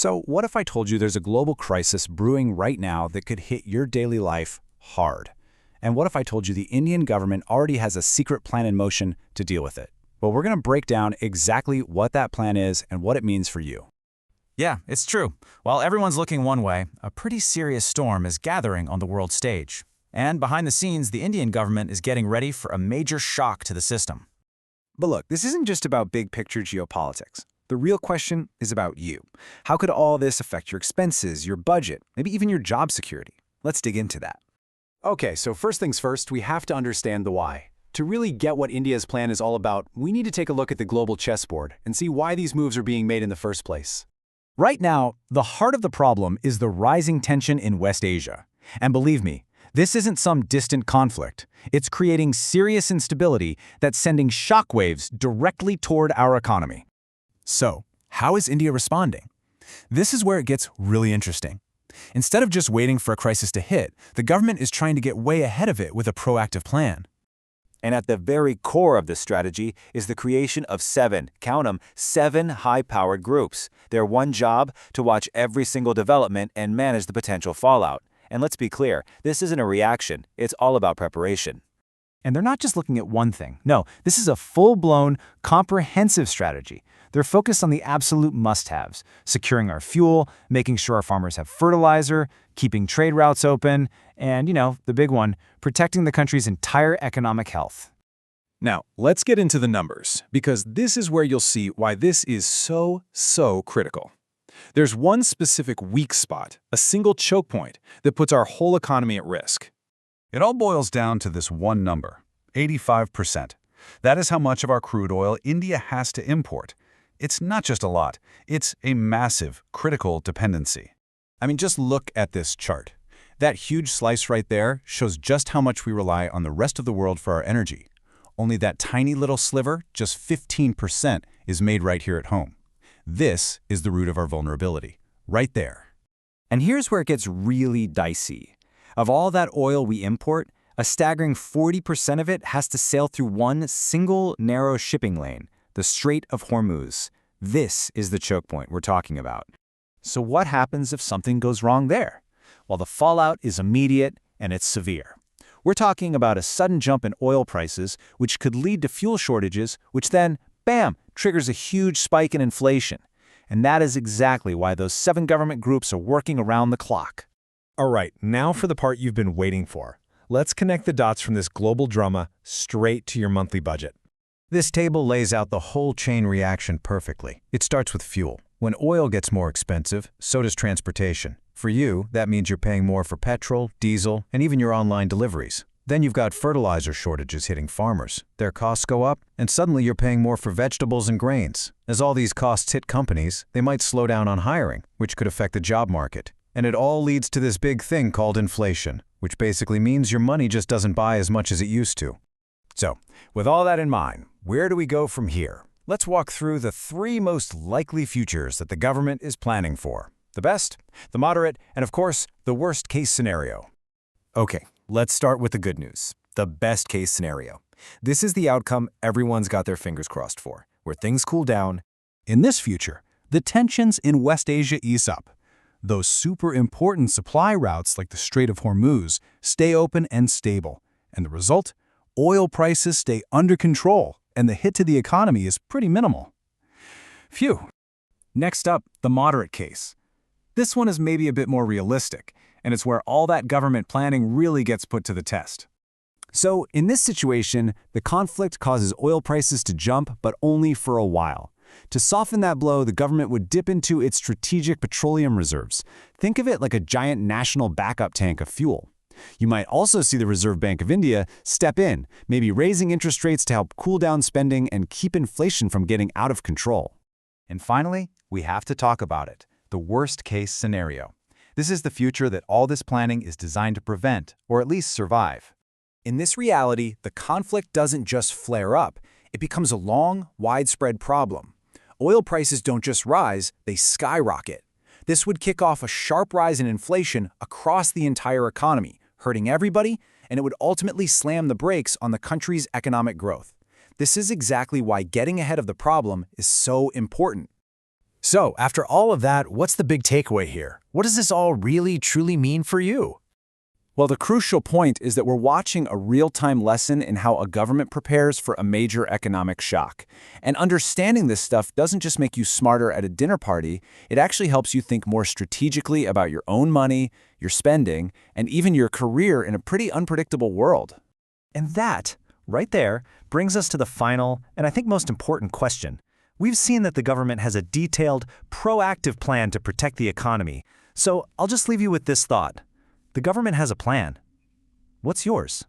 So, what if I told you there's a global crisis brewing right now that could hit your daily life hard? And what if I told you the Indian government already has a secret plan in motion to deal with it? Well, we're going to break down exactly what that plan is and what it means for you. Yeah, it's true. While everyone's looking one way, a pretty serious storm is gathering on the world stage. And behind the scenes, the Indian government is getting ready for a major shock to the system. But look, this isn't just about big picture geopolitics. The real question is about you. How could all this affect your expenses, your budget, maybe even your job security? Let's dig into that. Okay, so first things first, we have to understand the why. To really get what India's plan is all about, we need to take a look at the global chessboard and see why these moves are being made in the first place. Right now, the heart of the problem is the rising tension in West Asia. And believe me, this isn't some distant conflict. It's creating serious instability that's sending shockwaves directly toward our economy. So, how is India responding? This is where it gets really interesting. Instead of just waiting for a crisis to hit, the government is trying to get way ahead of it with a proactive plan. And at the very core of this strategy is the creation of count 'em, seven high-powered groups. Their one job, to watch every single development and manage the potential fallout. And let's be clear, this isn't a reaction, it's all about preparation. And they're not just looking at one thing. No, this is a full-blown, comprehensive strategy. They're focused on the absolute must-haves, securing our fuel, making sure our farmers have fertilizer, keeping trade routes open, and, the big one, protecting the country's entire economic health. Now, let's get into the numbers, because this is where you'll see why this is so critical. There's one specific weak spot, a single choke point, that puts our whole economy at risk. It all boils down to this one number, 85%. That is how much of our crude oil India has to import. It's not just a lot, it's a massive, critical dependency. I mean, just look at this chart. That huge slice right there shows just how much we rely on the rest of the world for our energy. Only that tiny little sliver, just 15%, is made right here at home. This is the root of our vulnerability, right there. And here's where it gets really dicey. Of all that oil we import, a staggering 40% of it has to sail through one single narrow shipping lane, the Strait of Hormuz. This is the choke point we're talking about. So what happens if something goes wrong there? Well, the fallout is immediate and it's severe. We're talking about a sudden jump in oil prices, which could lead to fuel shortages, which then, bam, triggers a huge spike in inflation. And that is exactly why those 7 government groups are working around the clock. All right, now for the part you've been waiting for. Let's connect the dots from this global drama straight to your monthly budget. This table lays out the whole chain reaction perfectly. It starts with fuel. When oil gets more expensive, so does transportation. For you, that means you're paying more for petrol, diesel, and even your online deliveries. Then you've got fertilizer shortages hitting farmers. Their costs go up, and suddenly you're paying more for vegetables and grains. As all these costs hit companies, they might slow down on hiring, which could affect the job market. And it all leads to this big thing called inflation, which basically means your money just doesn't buy as much as it used to. So, with all that in mind, where do we go from here? Let's walk through the 3 most likely futures that the government is planning for. The best, the moderate, and of course, the worst-case scenario. Okay, let's start with the good news, the best-case scenario. This is the outcome everyone's got their fingers crossed for, where things cool down. In this future, the tensions in West Asia ease up. Those super important supply routes like the Strait of Hormuz stay open and stable. And the result? Oil prices stay under control, and the hit to the economy is pretty minimal. Phew. Next up, the moderate case. This one is maybe a bit more realistic, and it's where all that government planning really gets put to the test. So, in this situation, the conflict causes oil prices to jump, but only for a while. To soften that blow, the government would dip into its strategic petroleum reserves. Think of it like a giant national backup tank of fuel. You might also see the Reserve Bank of India step in, maybe raising interest rates to help cool down spending and keep inflation from getting out of control. And finally, we have to talk about it, the worst-case scenario. This is the future that all this planning is designed to prevent, or at least survive. In this reality, the conflict doesn't just flare up, it becomes a long, widespread problem. Oil prices don't just rise, they skyrocket. This would kick off a sharp rise in inflation across the entire economy, hurting everybody, and it would ultimately slam the brakes on the country's economic growth. This is exactly why getting ahead of the problem is so important. So, after all of that, what's the big takeaway here? What does this all really, truly mean for you? Well, the crucial point is that we're watching a real-time lesson in how a government prepares for a major economic shock. And understanding this stuff doesn't just make you smarter at a dinner party, it actually helps you think more strategically about your own money, your spending, and even your career in a pretty unpredictable world. And that, right there, brings us to the final and I think most important question. We've seen that the government has a detailed, proactive plan to protect the economy. So I'll just leave you with this thought. The government has a plan. What's yours?